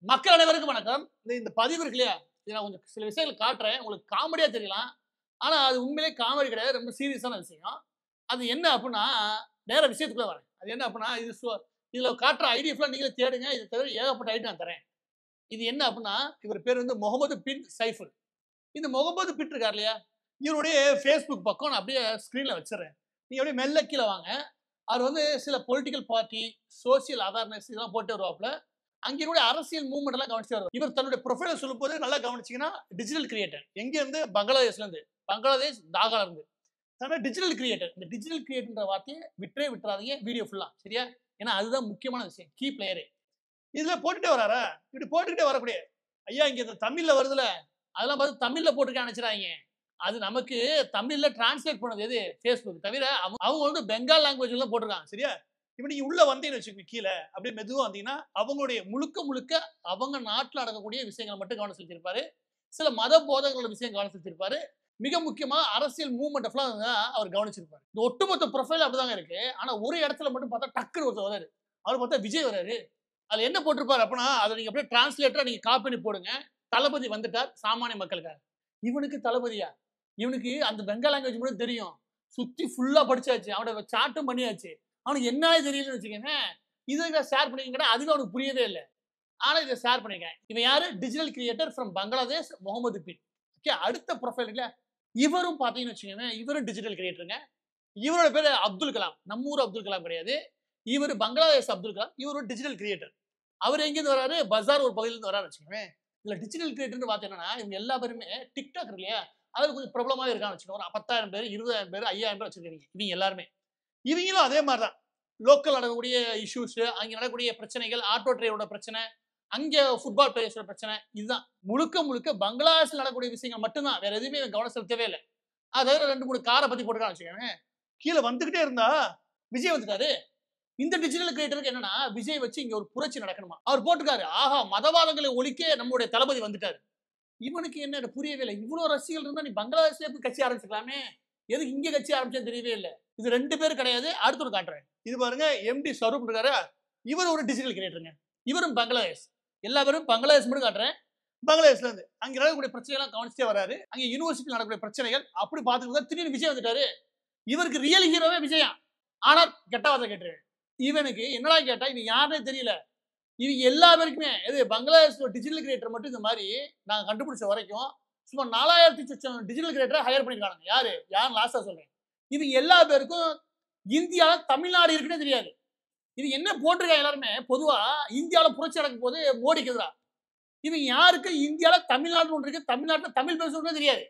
மக்கள் அனைவருக்கும் வணக்கம். இந்த பதிவு இருக்கு இல்லையா? இத நான் கொஞ்சம் சில விஷயங்கள் காட்டுறேன். உங்களுக்கு காமெடியா தெரியலாம். ஆனா, அது உண்மையிலேயே காமெடி கிடையாது. ரொம்ப சீரியஸான விஷயம். அது என்ன அப்புட்ன்னா, நேரா விஷயத்துக்குள்ள வரேன். அது என்ன அப்புட்ன்னா, இதுல காட்டுற ஐடி ஃபுல்லா நீங்களே தேடுங்க. இத தவிர ஏகப்பட்ட ஐடி நான் தரேன். இது என்ன அப்புட்ன்னா, இவர் பேர் வந்து முகமது பின் சைஃபுல். இந்த முகமது பின் இருக்கார் இல்லையா? இவருடைய Facebook பக்கம் நான் அப்படியே ஸ்க்ரீன்ல வச்சுர்றேன். நீங்க அப்படியே மெல்ல கீழ வாங்க. அவர் வந்து சில பொலிட்டிக்கல் பார்ட்டி, சோசியல் அவேர்னஸ் இதெல்லாம் போட்டு வருவாப்ல. அங்கே கூட அரசியல் மூவ்மெண்ட் எல்லாம் கவனிச்சு வருவார். இவர் தன்னுடைய ப்ரொஃபைல சொல்லும்போது நல்லா கவனிச்சீங்கன்னா, டிஜிட்டல் கிரியேட்டர். எங்க இருந்து? பங்களாதேஷ்ல இருந்து. பங்களாதேஷ், டாக்கால இருந்து. அதனால டிஜிட்டல் கிரியேட்டர். இந்த டிஜிட்டல் கிரியேட்டர்ன்ற வார்த்தைய விட்டவே விட்டுறாதீங்க வீடியோ ஃபுல்லா. சரியா? ஏன்னா அதுதான் முக்கியமான விஷயம். கீ பிளேயரே. இதுல போட்டுட்டே வராரா? இப்படி போட்டுக்கிட்டே வரக்கூடிய ஐயா இங்க இந்த தமிழ்ல வருதுல, அதெல்லாம் பார்த்து தமிழ்ல போட்டுருக்கான்னு நினைச்சுறாதீங்க. அது நமக்கு தமிழ்ல டிரான்ஸ்லேட் பண்ணது எது? Facebook. தவிர அவங்க வந்து பெங்கால் லாங்குவேஜ்ல தான் போட்டுருக்காங்க. சரியா? இப்ப நீங்க உள்ள வந்தீங்கன்னு வச்சுக்கோங்க கீழ. அப்படியே மெதுவா வந்தீங்கன்னா, அவங்களுடைய முழுக்க முழுக்க அவங்க நாட்டுல நடக்கக்கூடிய விஷயங்கள மட்டும் கவனம் செலுத்தியிருப்பாரு. சில மத போதகர்களோட விஷயம் கவனம் செலுத்தியிருப்பாரு. மிக முக்கியமா அரசியல் மூவ்மெண்ட் ஃபுல்லா அவர் கவனிச்சிருப்பாரு. இந்த ஒட்டுமொத்த ப்ரொஃபைல் அப்படிதாங்க இருக்கு. ஆனா ஒரு இடத்துல மட்டும் பார்த்தா டக்குனு ஒருத்தர் வராரு. அவர் பார்த்தா விஜய் வராரு. அதுல என்ன போட்டிருப்பாரு அப்படின்னா, அத நீங்க அப்படியே டிரான்ஸ்லேட்டரா நீங்க காப்பி பண்ணி போடுங்க. தளபதி வந்துட்டார் சாமானிய மக்களுக்காக. இவனுக்கு தளபதியா? இவனுக்கு அந்த பெங்கால் லாங்குவேஜ் மட்டும் தெரியும். சுத்தி ஃபுல்லா படிச்சாச்சு. அவனோட சாட்டும் பண்ணியாச்சு. அவனுக்கு என்னன்னே தெரியலன்னு வச்சுக்கோங்களேன். இத ஷேர் பண்ணிருக்கீங்கன்னா, அதுவும் அவனுக்கு புரியவே இல்ல. ஆனா இத ஷேர் பண்ணிருக்கேன். இவன் யாரு? Digital creator from Bangladesh Muhammad Bin. Okay அடுத்த ப்ரொஃபைல் இல்ல. இவரும் பார்த்தீங்கன்னு வச்சுக்கோங்களேன், இவரும் டிஜிட்டல் கிரியேட்டருங்க. இவரோட பேரு அப்துல் கலாம். நம்ம ஊர் அப்துல் கலாம் கிடையாது. இவரு பங்களாதேஷ் அப்துல் கலாம். இவர் ஒரு டிஜிட்டல் கிரியேட்டர். அவர் எங்கேருந்து வராரு? பஜார் ஒரு பகுதியில இருந்து வராருன்னு வச்சுக்கோங்களேன். இதுல டிஜிட்டல் கிரியேட்டர்ன்னு பார்த்தா என்னன்னா, இவங்க எல்லா பேருமே TikTok இருக்கு இல்லையா? அதுல கொஞ்சம் பிரபலமாவே இருக்கான்னு வச்சுக்கோங்க. ஒரு 10,000 பேர், 20,000 பேர், 5,000 பேர் வச்சிருக்கீங்க. இவங்க எல்லாருமே. இவங்களும் அதே மாரி தான். லோக்கல் நடக்கக்கூடிய இஷ்யூஸ், அங்க நடக்கக்கூடிய பிரச்சனைகள், ஆட்டோ டிரைவரோட பிரச்சனை, அங்க ஃபுட்பால் பிளேயர்ஸோட பிரச்சனை, இதுதான். முழுக்க முழுக்க பங்களாதேஷ்ல நடக்கக்கூடிய விஷயங்கள் மட்டும் தான். வேற எதுவுமே இவன் கவனம் செலுத்தவே இல்ல. அதாவது 2, 3 கார பத்தி போட்டுருக்கான்னு வச்சுக்கோங்களேன். கீழ வந்துகிட்டே இருந்தா, விஜய் வந்துட்டாரு. இந்த டிஜிட்டல் கிரியேட்டருக்கு என்னன்னா, விஜய் வச்சு இங்க ஒரு புரட்சி நடக்கணுமா. அவர் போட்டிருக்காரு. ஆஹா! மதவாதங்களை ஒழிக்க நம்முடைய தளபதி வந்துட்டாரு. இவனுக்கு என்ன எனக்கு புரியவே இல்ல. இவ்ளோ ரசிகர்கள் இருந்தா நீ பங்களாதேஷ்ல போய் கட்சி ஆரம்பிச்சுக்கலாமே. எதுக்கு இங்க கட்சி ஆரம்பிச்சேன்னு தெரியவே இல்ல. இது 2 பேர் கிடையாது. அடுத்து ஒண்ணு காட்டுறேன். இது பாருங்க எம்டி ஸ்வரூப் இருக்காரு. இவர் ஒரு டிஜிட்டல் கிரியேட்டருங்க. இவரும் பங்களாதேஷ். எல்லா பேரும் பங்களாதேஷ் மட்டும் காட்டுறேன். பங்களாதேஷ்ல இருந்து. அங்க நடக்கக்கூடிய பிரச்சனைகள் கவனிச்சுட்டே வராரு. அங்க யுனிவர்சிட்டில நடக்கக்கூடிய பிரச்சனைகள் அப்படி பார்த்துட்டு திடீர்னு விஜய் வந்துட்டாரு. இவருக்கு ரியல் ஹீரோவே விஜயா. ஆனா கெட்ட வார்த்தை கேட்டுரு. இவனுக்கு என்னடா கேட்டா இவன் யாருன்னே தெரியல. இவங்க எல்லா பேருக்குமே பங்களாதேஷ் டிஜிட்டல் கிரியேட்டர் மட்டும் இந்த மாதிரி நாங்க கண்டுபிடிச்ச வரைக்கும் சும்மா 4,000 சொச்சம் டிஜிட்டல் கிரியேட்டரை ஹையர் பண்ணிருக்காங்க. யார் லாஸ்டா சொல்றேன். இவங்க எல்லா பேருக்கும் இந்தியால தமிழ்நாடு இருக்குன்னே தெரியாது. இது என்ன போட்டிருக்காங்க எல்லாருமே பொதுவா இந்தியால புரட்சி நடக்கும் போது மோடிக்கு எதிரா. இவங்க யாருக்கு இந்தியால தமிழ்நாடு ஒன்று இருக்கு, தமிழ்நாட்டுல தமிழ் பேசுறதுனே தெரியாது.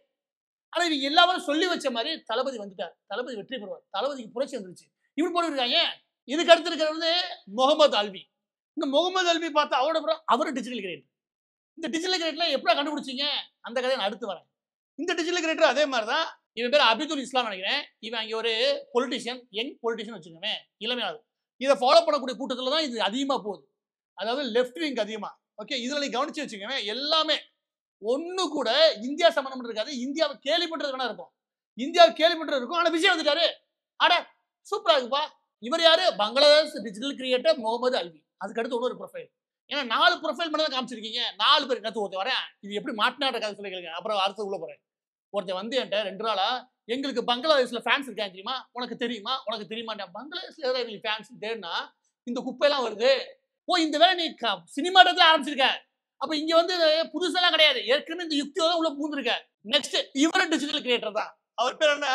ஆனா இவங்க எல்லாரும் சொல்லி வச்ச மாதிரி தளபதி வந்துட்டார். தளபதி வெற்றி பெறுவார். தளபதிக்கு புரட்சி வந்துருச்சு. இப்படி போட்டுருக்காங்க. இதுக்கு அடுத்து இருக்கிறது வந்து முகமது அல்வி. இந்த முகமது அல்வி பார்த்தா அவரோட அப்புறம் அவர் டிஜிட்டல் கிரியேட்டர். இந்த டிஜிட்டல் கிரியேட்டர்ல எப்படி கண்டுபிடிச்சீங்க? அந்த கதையை நான் அடுத்து வரேன். இந்த டிஜிட்டல் கிரியேட்டர் அதே மாதிரி தான். இவன் பேர் அபிதுல் இஸ்லாம் நினைக்கிறேன். இவன் அங்கே ஒரு பொலிட்டிஷியன், யங் பொலிட்டிஷியன் வச்சுக்கோங்க. இளமையாளர். இதை ஃபாலோ பண்ணக்கூடிய கூட்டத்தில் தான் இது அதிகமா போகுது. அதாவது லெஃப்ட் விங் அதிகமா. ஓகே இதுல நீ கவனிச்சு வச்சுக்கோங்க. எல்லாமே ஒண்ணு கூட இந்தியா சம்பந்தம் இருக்காது. இந்தியாவை கேலி பண்றது வேணா இருக்கும். இந்தியாவை கேலி பண்றது இருக்கும். ஆனா விஜய் வந்துட்டாரு. அட சூப்பரா இருக்குப்பா. இவர் யாரு? Bangladesh digital creator Muhammad Alvi. அதுக்கு அடுத்து ஒரு ப்ரொஃபைல். ஏன்னா 4 ப்ரொஃபைல் மட்டும் தான் காமிச்சிருக்கீங்க. 4 பேர் கத்து ஒருத்தர் வரேன். இது எப்படி மாட்டினாட்ட கதை சொல்லி கேளுங்க. அப்புறம் அடுத்து உள்ள போறேன். ஒருத்தர் வந்து என்கிட்ட 2 நாளா எங்களுக்கு பங்களாதேஷ்ல ஃபேன்ஸ் இருக்காங்க தெரியுமா? உனக்கு தெரியுமா? உனக்கு தெரியுமாண்டா? பங்களாதேஷ்ல எதாவது எங்களுக்கு ஃபேன்ஸ் தேடுனா இந்த குப்பையெல்லாம் வருது. ஓ இந்த வேலை நீ சினிமா இடத்துல ஆரம்பிச்சிருக்க. அப்ப இங்க வந்து புதுசெல்லாம் கிடையாது. ஏற்கனவே இந்த யுக்தியோட உள்ள பூந்துருக்க. நெக்ஸ்ட் இவரும் டிஜிட்டல் கிரியேட்டர் தான். அவர் பேர் என்ன?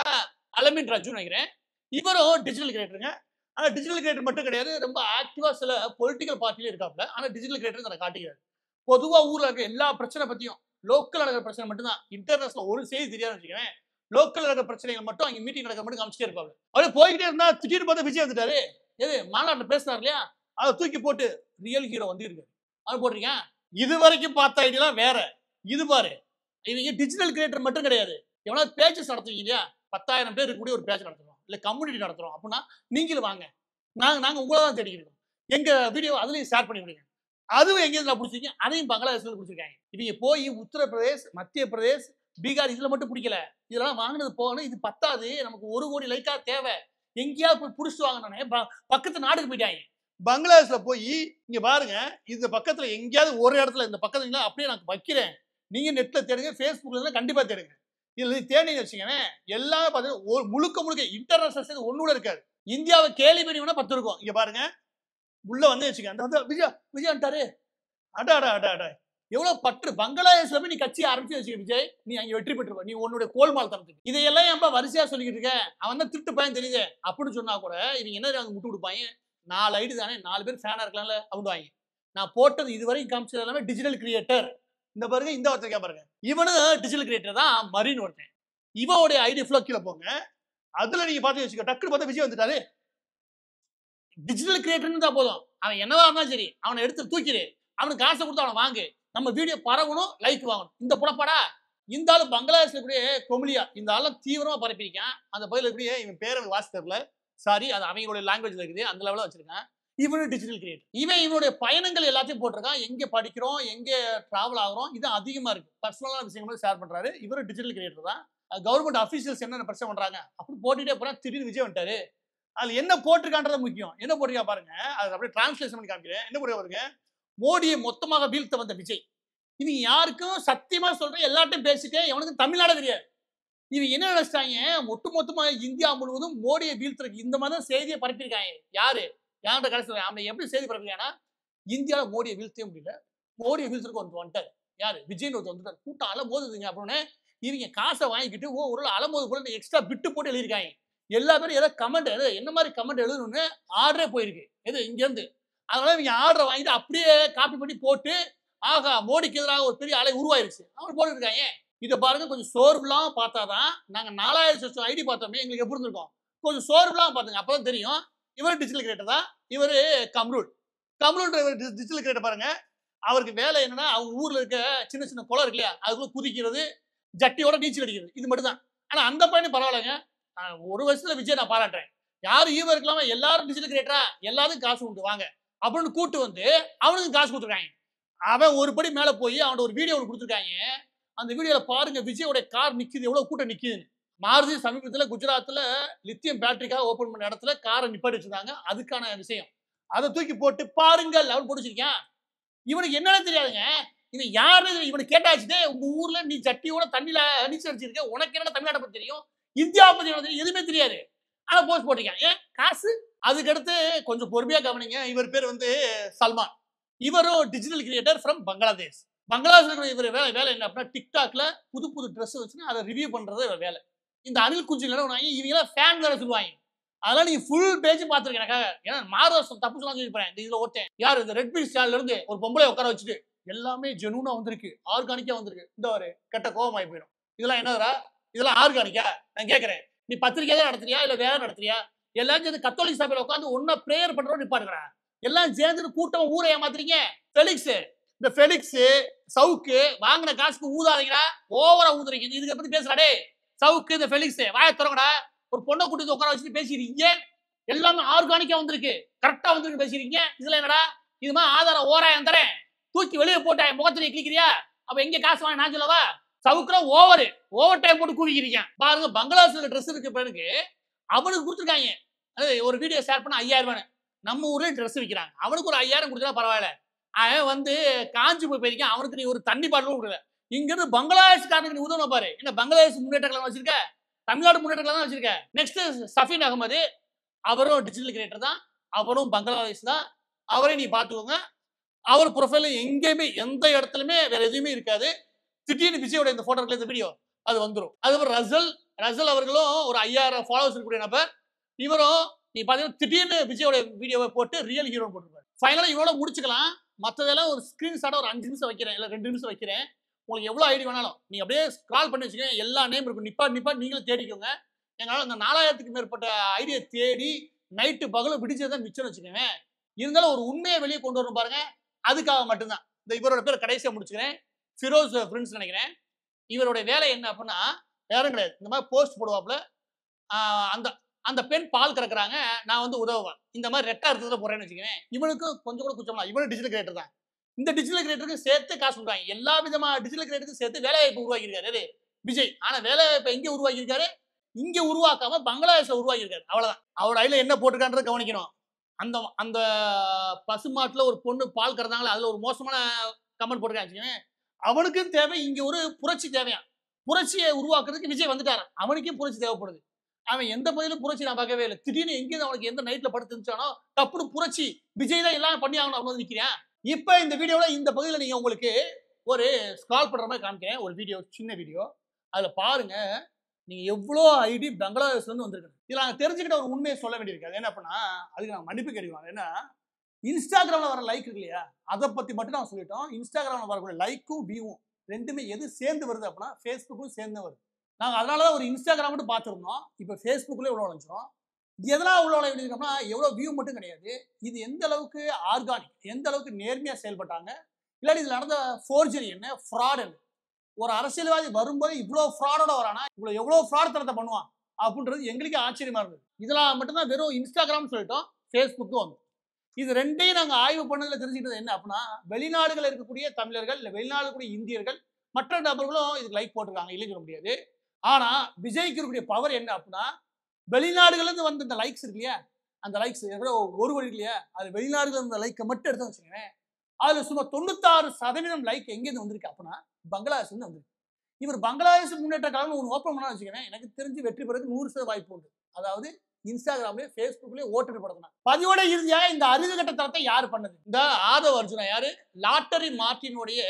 அலமின் ராஜு நினைக்கிறேன். இவரும் டிஜிட்டல் கிரியேட்டருங்க. ஆனா டிஜிட்டல் கிரியேட்டர் மட்டும் கிடையாது. ரொம்ப ஆக்டிவா சில பொலிட்டிக்கல் பார்ட்டில இருக்காப்ல. ஆனா டிஜிட்டல் கிரியேட்டர் தன்னை காட்டிக்கிறார். பொதுவா ஊர்ல இருக்க எல்லா பிரச்சனை பத்தியும் லோக்கல் நடக்கிற பிரச்சனை மட்டும் தான். இன்டர்நேஷனல் ஒரு செய்தி தெரியாதுன்னு வச்சுக்கோங்க. லோக்கல் நடக்கிற பிரச்சனைகள் மட்டும் அங்க மீட்டிங் நடக்கிற மட்டும் காமிச்சிட்டே இருப்பாங்க. அப்படியே போய்கிட்டே இருந்தா திடீர்னு பார்த்தா விஜய் வந்துட்டாரு. எது மாநாட்டில் பேசினார் இல்லையா? அதை தூக்கி போட்டு ரியல் ஹீரோ வந்து இருக்கு. அது போட்டிருக்கேன். இது வரைக்கும் பார்த்த ஐடியெல்லாம் வேற. இது பாரு. இவங்க டிஜிட்டல் கிரியேட்டர் மட்டும் கிடையாது. எவனாவது பேச்சஸ் நடத்துவீங்க இல்லையா? 10,000 பேர் இருக்கக்கூடிய ஒரு பேட்ச் நடத்துறோம். இல்ல கம்யூனிட்டி நடத்துறோம். அப்படின்னா நீங்களும் வாங்க. நாங்க உங்களை தான் தேடிக்கிட்டு இருக்கோம். எங்க வீடியோ அதுலயும் ஷேர் பண்ணி விடுங்க. அதுவும் எங்கேருந்து பிடிச்சிங்க? அதையும் பங்களாதேஷ்ல பிடிச்சிருக்காங்க. இவங்க போய் உத்தரப்பிரதேஷ், மத்திய பிரதேஷ், பீகார் இதுல மட்டும் பிடிக்கல. இதெல்லாம் வாங்கினது போகணும். இது பத்தாது. நமக்கு 1 கோடி லைக்கா தேவை. எங்கேயாவது போய் புடிச்சிட்டு வாங்கினோன்னே பக்கத்து நாடுக்கு போயிட்டாங்க. பங்களாதேஷ்ல போய் இங்க பாருங்க, இந்த பக்கத்துல எங்கேயாவது ஒரு இடத்துல இந்த பக்கத்துல அப்படியே நான் வைக்கிறேன். நீங்க நெட்ல தேடுங்க, Facebookல கண்டிப்பா தேடுங்க. இதுல தேடினீங்கன்னு வச்சுக்கோங்களேன், எல்லாமே பார்த்தீங்கன்னா முழுக்க முழுக்க இன்டர்நேஷனல் ஒண்ணு கூட இருக்காது. இந்தியாவை கேலி பண்ணி வேணா 10 இருக்கும். இங்க பாருங்க, உள்ள வந்து வச்சுக்க. அந்த விஜயா விஜய் வந்துட்டாரு. அட அட அட அட எவ்வளவு பற்று. பங்களாதேஷ்ல போய் நீ கட்சி ஆரம்பிச்சு வச்சுக்க விஜய், நீ அங்க வெற்றி பெற்றுருவ. நீ உன்னுடைய கோல்மால் தரத்துக்கு இதையெல்லாம் ஏன்பா வரிசையா சொல்லிக்கிட்டு இருக்க? அவன் தான் திருட்டு பையன் தெரியுது அப்படின்னு சொன்னா கூட இவங்க என்ன அங்க முட்டு கொடுப்பாங்க. 4 ஐடி தானே, 4 பேர் ஃபேனா இருக்கலாம்ல அப்படின்வாங்க. நான் போட்டது இதுவரைக்கும் காமிச்சது எல்லாமே டிஜிட்டல் கிரியேட்டர். இந்த பாருங்க, இந்த ஒருத்தர் பாருங்க, இவனும் டிஜிட்டல் கிரியேட்டர் தான். மரின் ஒருத்தன். இவனுடைய ஐடி ஃபுல்லா கீழே போங்க. அதுல நீங்க பாத்து வச்சுக்க. டக்குனு பார்த்தா விஜய் வந்துட்டாரு. டிஜிட்டல் கிரியேட்டர்னு தான் போதும். அவன் என்னவா இருந்தாலும் சரி, அவனை எடுத்து தூக்கிடு. அவனுக்கு காசை கொடுத்து அவனை வாங்கு. நம்ம வீடியோ பரவணும், லைக் வாங்கணும். இந்த புலப்பாடா. இந்த ஆளு பங்களாதேஷ்ல கூடிய கொமிலியா, இந்த ஆளு தீவிரமா பரப்பியிருக்கான். அந்த பயில கூடிய இவன் பேர் எனக்கு வாசி தெரியல. சாரி, அது அவங்களுடைய லாங்குவேஜ்ல இருக்குது. அந்த லெவலில் வச்சிருக்கான். இவனு டிஜிட்டல் கிரியேட்டர். இவனுடைய பயணங்கள் எல்லாத்தையும் போட்டிருக்கான். எங்க படிக்கிறோம், எங்க டிராவல் ஆகுறோம், இது அதிகமா இருக்கு. பர்சனலான விஷயங்களும் ஷேர் பண்றாரு. இவரு டிஜிட்டல் கிரியேட்டர் தான். கவர்மெண்ட் அபிஷியல்ஸ் என்னென்ன பிரச்சனை பண்றாங்க அப்படி போட்டுட்டே போறா. திடீர்னு விஜய் வந்துட்டாரு. அதுல என்ன போட்டிருக்கான்றது முக்கியம். என்ன போட்டிருக்கா பாருங்க, அது அப்படியே டிரான்ஸ்லேஷன் பண்ணி காமிக்கிறேன். என்ன போட்டிருக்கா பாருங்க, மோடியை மொத்தமாக வீழ்த்த வந்த விஜய். இவங்க யாருக்கும் சத்தியமா சொல்றேன், எல்லார்ட்டையும் பேசிட்டேன், எவனுக்கும் தமிழ்நாடு தெரியாது. இவங்க என்ன நினைச்சிட்டாங்க, ஒட்டுமொத்தமா இந்தியா முழுவதும் மோடியை வீழ்த்துறதுக்கு இந்த மாதிரி தான் செய்தியை பரப்பியிருக்காங்க. யாரு யார்கிட்ட கடைசி அவனை எப்படி செய்தி பரப்பிருக்காங்கன்னா, இந்தியாவில் மோடியை வீழ்த்தவே முடியல, மோடியை வீழ்த்துறதுக்கு வந்துட்டார். யாரு? விஜய்னு ஒருத்தர் வந்துட்டார். கூட்டம் அலமோதுங்க அப்படின்னு இவங்க காசை வாங்கிக்கிட்டு ஒரு அலமோது போல எக்ஸ்ட்ரா பிட்டு போட்டு எழுதியிருக்காங்க. எல்லா பேரும் ஏதாவது கமெண்ட் என்ன மாதிரி கமெண்ட் எழுதணும்னு ஆர்டரே போயிருக்கு. எது இங்க இருந்து. அதனால இவங்க ஆர்டரை வாங்கிட்டு அப்படியே காப்பி பண்ணி போட்டு, ஆகா மோடிக்கு எதிராக ஒரு பெரிய அலை உருவாயிருச்சு அவர் போட்டு இருக்காங்க. இதை பாருங்க, கொஞ்சம் சோர்வுலாம் பார்த்தாதான். நாங்க 4000 ஐடி பார்த்தோமே, எங்களுக்கு எப்படி இருந்திருக்கோம். கொஞ்சம் சோர்வுலாம் பாத்துங்க, அப்பதான் தெரியும். இவர் டிஜிட்டல் கிரியேட்டர் தான். இவரு கம்ரூல். கம்ரூல் டிஜிட்டல் கிரியேட்டர் பாருங்க. அவருக்கு வேலை என்னன்னா, அவங்க ஊர்ல இருக்க சின்ன சின்ன குளம் இருக்கு இல்லையா, அதுக்குள்ள குதிக்கிறது, ஜட்டியோட நீச்சல் அடிக்கிறது, இது மட்டும் தான். ஆனா அந்த பையனும் பரவாயில்லைங்க. ஒரு வருஷத்துல விஜய் நான் பாராட்டுறேன். யாரும் ஈவ இருக்கலாமா, எல்லாரும் டிஜிட்டல் கிரியேட்டரா, எல்லாத்துக்கும் காசு உண்டு வாங்க அப்படின்னு கூட்டு வந்து அவனுக்கு காசு கொடுத்துருக்காங்க. அவன் ஒரு படி மேல போய் அவனோட ஒரு வீடியோ கொடுத்துருக்காங்க. அந்த வீடியோல பாருங்க, விஜயோட கார் நிக்குது, எவ்வளவு கூட்டம் நிக்குதுன்னு. மாருதி சமீபத்தில் குஜராத்ல லித்தியம் பேட்டரிக்காக ஓபன் பண்ண இடத்துல காரை நிப்பாட்டி வச்சிருந்தாங்க. அதுக்கான விஷயம் அதை தூக்கி போட்டு பாருங்கள் அவன் போட்டு வச்சிருக்கான். இவனுக்கு என்னன்னு தெரியாதுங்க. இவன் யாரு இவனுக்கு கேட்டாச்சுதே, உங்க ஊர்ல நீ ஜட்டியோட தண்ணியில நீச்சல் அடிச்சிருக்க, உனக்கு என்ன தமிழ்நாட்டை பத்தி தெரியும், இந்தியாவை பத்தி தெரியும், எதுவுமே தெரியாது. ஆனா போஸ்ட் போட்டிருக்கான். ஏன் காசு. அதுக்கடுத்து கொஞ்சம் பொறுமையா கவனிங்க. இவர் பேர் வந்து சல்மான். இவரும் டிஜிட்டல் கிரியேட்டர் ஃப்ரம் பங்களாதேஷ். பங்களாதேஷ்ல இவர் வேலை என்ன அப்படின்னா, டிக்டாக்ல புது புது ட்ரெஸ் வச்சுன்னா அதை ரிவ்யூ பண்றது இவர் வேலை. இந்த அனில் குஞ்சு இவங்க ஃபேன் வேலை சொல்லுவாங்க. அதெல்லாம் நீங்க ஃபுல் பேஜ் பாத்துருக்கேன் எனக்காக. ஏன்னா மாறுதல் தப்பு சொல்லாம சொல்லிருப்பேன். இந்த இதுல ஓட்டேன் யார், இந்த ரெட் பீஸ் சேனல்ல இருந்து ஒரு பொம்பளை உட்கார வச்சுட்டு எல்லாமே ஜெனூனா வந்திருக்கு, ஆர்கானிக்கா வந்திருக்கு. இந்த ஒரு கெட்ட கோபம் ஆகி போயிடும். இதெல்லாம் என்னதுரா, இதெல்லாம் ஆர்கானிக்கா? நான் கேட்கறேன், நீ பத்திரிக்கை தான் நடத்துறியா இல்ல வேற நடத்துறியா? எல்லாரும் சேர்ந்து கத்தோலிக் சபையில உட்காந்து ஒன்னா பிரேயர் பண்றோம் நிப்பாட்டுக்கிறா. எல்லாம் சேர்ந்து கூட்டம் ஊரை ஏமாத்துறீங்க. ஃபெலிக்ஸ், இந்த ஃபெலிக்ஸ் சவுக்கு வாங்கின காசுக்கு ஊதாதீங்கடா, ஓவரா ஊதுறீங்க. இதுக்கு பத்தி பேசுறாடே சவுக்கு, இந்த ஃபெலிக்ஸ் வாயை திறங்கடா. ஒரு பொண்ணை கூட்டி உட்கார வச்சுட்டு பேசிருக்கீங்க. எல்லாமே ஆர்கானிக்கா வந்திருக்கு, கரெக்டா வந்து பேசிருக்கீங்க. இதுல என்னடா, இது மாதிரி ஆதாரம் ஓராயம் தரேன், தூக்கி வெளியே போட்ட முகத்திலே கிளிக்கிறியா? அப்ப எங்க காசு வாங்க நான் சொல்லவா? சவுக்குல ஓவர் டைம் போட்டு கூவிக்கிறீங்க. பாருங்க, பங்களாதேஷ்ல ட்ரெஸ் இருக்கு பேருக்கு அவனுக்கு கொடுத்துருக்காங்க. ஒரு வீடியோ ஷேர் பண்ண 5000. நம்ம ஊர்ல ட்ரெஸ் விற்கிறாங்க, அவனுக்கு ஒரு 5000 கொடுத்தா பரவாயில்ல. அவன் வந்து காஞ்சி போய் போயிருக்கான், அவனுக்கு நீ ஒரு தண்ணி பாட்டிலும் கொடுக்கல. இங்க இருந்து பங்களாதேஷ்காரனுக்கு நீ உதவணும் பாரு. என்ன பங்களாதேஷ் முன்னேற்ற கழகம் வச்சிருக்க, தமிழ்நாடு முன்னேற்ற கழகம் தான் வச்சிருக்க. நெக்ஸ்ட் சஃபீன் அகமது, அவரும் டிஜிட்டல் கிரியேட்டர் தான், அவரும் பங்களாதேஷ் தான். அவரே நீ பாத்துக்கோங்க. அவர் ப்ரொஃபைல் எங்கேயுமே எந்த இடத்துலயுமே வேற எதுவுமே இருக்காது. திடீர்னு விஜயோட இந்த போட்டோ இந்த வீடியோ அது வந்துடும். அதுக்கப்புறம் ரசல் அவர்களும் ஒரு 5000 ஃபாலோவர்ஸ் இருக்கக்கூடிய நபர். இவரும் நீ பாத்தீங்கன்னா திடீர்னு விஜயோட வீடியோவை போட்டு ரியல் ஹீரோ போட்டுருப்பாரு. ஃபைனலா இவரோட முடிச்சுக்கலாம். மற்றதெல்லாம் ஒரு ஸ்கிரீன்ஷாட்டா ஒரு 5 நிமிஷம் வைக்கிறேன், இல்ல 2 நிமிஷம் வைக்கிறேன். உங்களுக்கு எவ்வளவு ஐடி வேணாலும் நீ அப்படியே ஸ்க்ரால் பண்ணி வச்சுக்கோங்க. எல்லா நேம் இருக்கும், நிப்பா நீங்களும் தேடிக்கோங்க. எங்களால் அந்த 4000க்கு மேற்பட்ட ஐடியை தேடி நைட்டு பகலும் விடிச்சதான் மிச்சம் வச்சுக்கோங்க. இருந்தாலும் ஒரு உண்மையை வெளியே கொண்டு வரணும் பாருங்க, அதுக்காக மட்டும்தான். இந்த இவரோட பேர் கடைசியா முடிச்சுக்கிறேன், ஃபிரோஸ் பிரின்ஸ் நினைக்கிறேன். இவருடைய வேலை என்ன அப்படின்னா யாரும் கிடையாது, இந்த மாதிரி போஸ்ட் போடுவாப்புல. அந்த அந்த பெண் பால் கறக்குறாங்க, நான் வந்து உதவுவேன். இந்த மாதிரி ரெட்டா இருக்கிறத போறேன்னு வச்சுக்கிறேன். இவனுக்கும் கொஞ்சம் கூட குச்சம்லாம். இவனும் டிஜிட்டல் கிரியேட்டர் தான். இந்த டிஜிட்டல் கிரியேட்டருக்கு சேர்த்து காசு கொடுக்குறாங்க. எல்லா விதமான டிஜிட்டல் கிரியேட்டருக்கு சேர்த்து வேலை வாய்ப்பு உருவாக்கி இருக்காரு விஜய். ஆனா வேலை வாய்ப்பை எங்க உருவாக்கி இருக்காரு, இங்க உருவாக்காம பங்களாதேஷ்ல உருவாக்கி இருக்காரு. அவ்வளவுதான். அவரோட ஐல என்ன போட்டுருக்கான்றத கவனிக்கணும். அந்த அந்த பசுமாட்டுல ஒரு பொண்ணு பால் கறந்தாங்களே அதுல ஒரு மோசமான கமெண்ட் போட்டுருக்காங்க. அவனுக்கும் தேவை இங்க ஒரு புரட்சி தேவையா. புரட்சியை உருவாக்குறதுக்கு விஜய் வந்துட்டாராம். அவனுக்கே புரட்சி தேவைப்படுது. அவன் எந்த பதிலும் புரட்சி நான் பார்க்கவே இல்லை. திடீர்னு எங்கேயும் அவனுக்கு எந்த நைட்ல படுத்து இருந்துச்சானோ டப்புனு புரட்சி விஜய் தான் எல்லாம் பண்ணி ஆகணும் அப்படின்னு நிக்கிறேன். இப்ப இந்த வீடியோல இந்த பகுதியில் நீங்க உங்களுக்கு ஒரு ஸ்க்ரால் பண்ற மாதிரி காமிக்கிறேன். ஒரு வீடியோ, சின்ன வீடியோ. அதுல பாருங்க நீங்க எவ்வளோ ஐடி பங்களாதேஷ்ல இருந்து வந்திருக்கு. இதுல நாங்க தெரிஞ்சுக்கிட்ட ஒரு உண்மையை சொல்ல வேண்டியிருக்கு. அது என்ன அப்படின்னா அதுக்கு நான் மன்னிப்பு கேட்கலாம். ஏன்னா இன்ஸ்டாகிராம்ல வர லைக் இருக்கு இல்லையா, அதை பத்தி மட்டும் நான் சொல்லிட்டோம். இன்ஸ்டாகிராம்ல வரக்கூடிய லைக்கும் வியூவும் ரெண்டுமே எது சேர்ந்து வருது அப்படின்னா ஃபேஸ்புக்கும் சேர்ந்து வருது. நாங்கள் அதனால தான் ஒரு இன்ஸ்டாகிராம் மட்டும் பார்த்துருந்தோம். இப்போ ஃபேஸ்புக்கில் எவ்வளோ நுழைஞ்சிடும். எதெல்லாம் உள்ள நுழைஞ்சிருக்கோம்னா எவ்வளோ வியூ மட்டும் கிடையாது, இது எந்த அளவுக்கு ஆர்கானிக், எந்த அளவுக்கு நேர்மையாக செயல்பட்டாங்க, இல்லாட்டி இதில் நடந்த ஃபோர்ஜரி என்ன, ஃப்ராட் என்ன. ஒரு அரசியல்வாதி வரும்போது இவ்வளோ ஃப்ராடோட வரானா, இவ்வளோ எவ்வளோ ஃப்ராட் தரத்தை பண்ணுவான் அப்படின்றது எங்களுக்கே ஆச்சரியமா இருந்தது. இதெல்லாம் மட்டும்தான் வெறும் இன்ஸ்டாகிராம் சொல்லிட்டோம், ஃபேஸ்புக்கும் வந்து இது ரெண்டையும் நாங்கள் ஆய்வு பண்ணதில் தெரிஞ்சுக்கிட்டது என்ன அப்படின்னா, வெளிநாடுகளில் இருக்கக்கூடிய தமிழர்கள் இல்லை வெளிநாடு கூடிய இந்தியர்கள் மற்ற நபர்களும் இதுக்கு லைக் போட்டிருக்காங்க, இல்லைன்னு சொல்ல முடியாது. ஆனா விஜய்க்கு இருக்கக்கூடிய பவர் என்ன அப்படின்னா, வெளிநாடுகள்ல இருந்து வந்த இந்த லைக்ஸ் இருக்கு இல்லையா, அந்த லைக்ஸ் ஒரு வழி இல்லையா, அது வெளிநாடுகள் இருந்த லைக்கை மட்டும் எடுத்து வச்சுக்கோங்க. அதுல சும்மா 96% லைக் எங்கேருந்து வந்திருக்கு அப்படின்னா பங்களாதேஷ் இருந்து வந்திருக்கு. இவர் பங்களாதேஷ் முன்னேற்ற கழகம் ஒன்று ஓப்பன் பண்ணா வச்சுக்கோங்க, எனக்கு தெரிஞ்சு வெற்றி பெறதுக்கு 100% வாய்ப்பு உண்டு. அதாவது இன்ஸ்டாகிராம்லயே ஃபேஸ்புக்லயே ஓட்டு படுத்தினா பதிவோட இறுதியாக இந்த அறிவு கட்ட தரத்தை யாரு பண்ணது? இந்த ஆதவ அர்ஜுனா. யாரு? லாட்டரி மார்ட்டினுடைய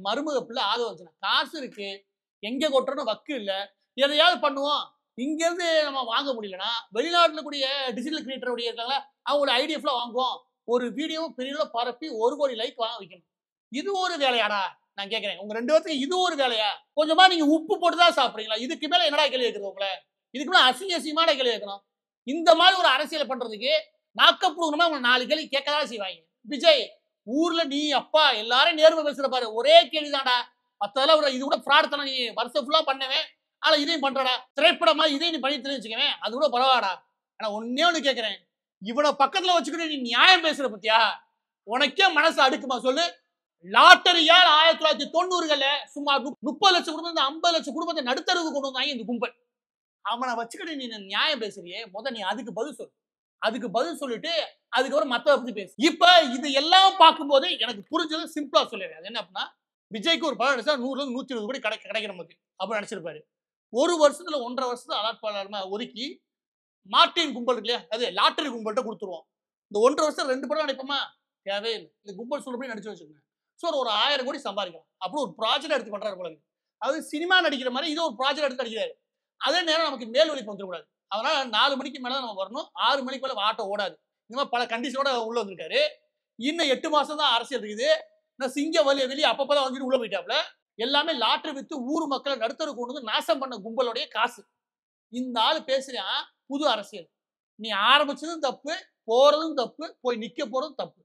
மருமக பிள்ளை ஆதவ அர்ஜுனா. காசு இருக்கு, எங்க கொட்டுறணும் வக்கு இல்லை, எதையாவது பண்ணுவோம். இங்க இருந்து நம்ம வாங்க முடியலன்னா வெளிநாட்டுல கூடிய டிஜிட்டல் கிரியேட்டர் இருக்காங்களா, அவங்களோட ஐடிஎஃப்ல வாங்குவோம். ஒரு வீடியோ பெரிய பரப்பி 1 கோடி லைக் வாங்க வைக்கணும். இது ஒரு வேலையாடா? நான் கேட்கிறேன், உங்க 2 பேருக்கு இது ஒரு வேலையா? கொஞ்சமா நீங்க உப்பு போட்டுதான் சாப்பிடுறீங்களா? இதுக்கு மேல என்னடா கேள்வி கேட்கறது உங்களை? இதுக்கு மேல அசிங்கமான கேள்வி கேட்கணும். இந்த மாதிரி ஒரு அரசியல் பண்றதுக்கு நாக்கப்புடுங்கணுமா அவங்க 4 கேள்வி கேட்கதான் செய்வாங்க. விஜய் ஊர்ல நீ அப்பா எல்லாரும் நேர்மை பேசுற பாரு, ஒரே கேள்விதான்டா. மத்ததெல்லாம் இது கூட ஃப்ராட் தானே, நீ வருஷம் ஃபுல்லா பண்ணவே ஆனா இதையும் பண்றடா, திரைப்படமா இதையும் நீ பண்ணிட்டு வச்சுக்கவேன், அது கூட பரவாடா. ஆனா ஒன்னே ஒண்ணு கேட்கிறேன், இவனை பக்கத்துல வச்சுக்கிட்டு நீ நியாயம் பேசுற பத்தியா, உனக்கே மனசு அடுக்குமா சொல்லு? லாட்டரியால் 1990கள்ல சும்மா 30 லட்சம் குடும்பம் 50 லட்சம் குடும்பத்தை நடுத்தரவுக்கு கொண்டு வந்தாங்க இந்த கும்பல். அவனை வச்சுக்கிட்டு நீ நியாயம் பேசுறியே, நீ அதுக்கு பதில் சொல்லு. அதுக்கு பதில் சொல்லிட்டு அதுக்கப்புறம் மத்தவ பத்தி பேசு. இப்ப இது எல்லாம் பார்க்கும்போது எனக்கு புரிஞ்சது சிம்பிளா சொல்லிடுறேன். அது என்ன அப்படின்னா, விஜய்க்கு ஒரு படம் நடிச்சா 100ல இருந்து 120 கோடி கிடைக்கும் நமக்கு அப்படி நினைச்சிருப்பாரு. ஒரு வருஷத்துல 1.5 வருஷத்துல அலாட் ஒதுக்கி மார்ட்டின் கும்பல் இருக்கு இல்லையா, அது லாட்டரி கும்பல்கிட்ட கொடுத்துருவோம். இந்த 1.5 வருஷம் 2 படம் நடிப்போமா? தேவையில்லை. இந்த கும்பல் சொல்றபடி நடிச்சு வச்சுக்கோங்க. ஸோ ஒரு 1000 கோடி சம்பாதிக்கலாம். அப்படி ஒரு ப்ராஜெக்ட் எடுத்து பண்றாரு போல. அது சினிமா நடிக்கிற மாதிரி இது ஒரு ப்ராஜெக்ட் எடுத்து நடிக்கிறாரு. அதே நேரம் நமக்கு மேல் வலிப்பு வந்துடக்கூடாது. அதனால 4 மணிக்கு மேல நம்ம வரணும், 6 மணிக்கு மேல ஆட்டோ ஓடாது. இந்த மாதிரி பல கண்டிஷனோட உள்ள வந்திருக்காரு. இன்னும் 8 மாசம் தான் அரசியல் இருக்குது. நான் சிங்க வெளியே அப்பப்பதான் வந்துட்டு உள்ள போயிட்டாப்ல. எல்லாமே லாட்டரி வித்து ஊர் மக்களை நடுத்தர கொண்டு வந்து நாசம் பண்ண கும்பலுடைய காசு. இந்த ஆள் பேசுறான் புது அரசியல். நீ ஆரம்பிச்சதும் தப்பு, போறதும் தப்பு, போய் நிக்க போறதும் தப்பு.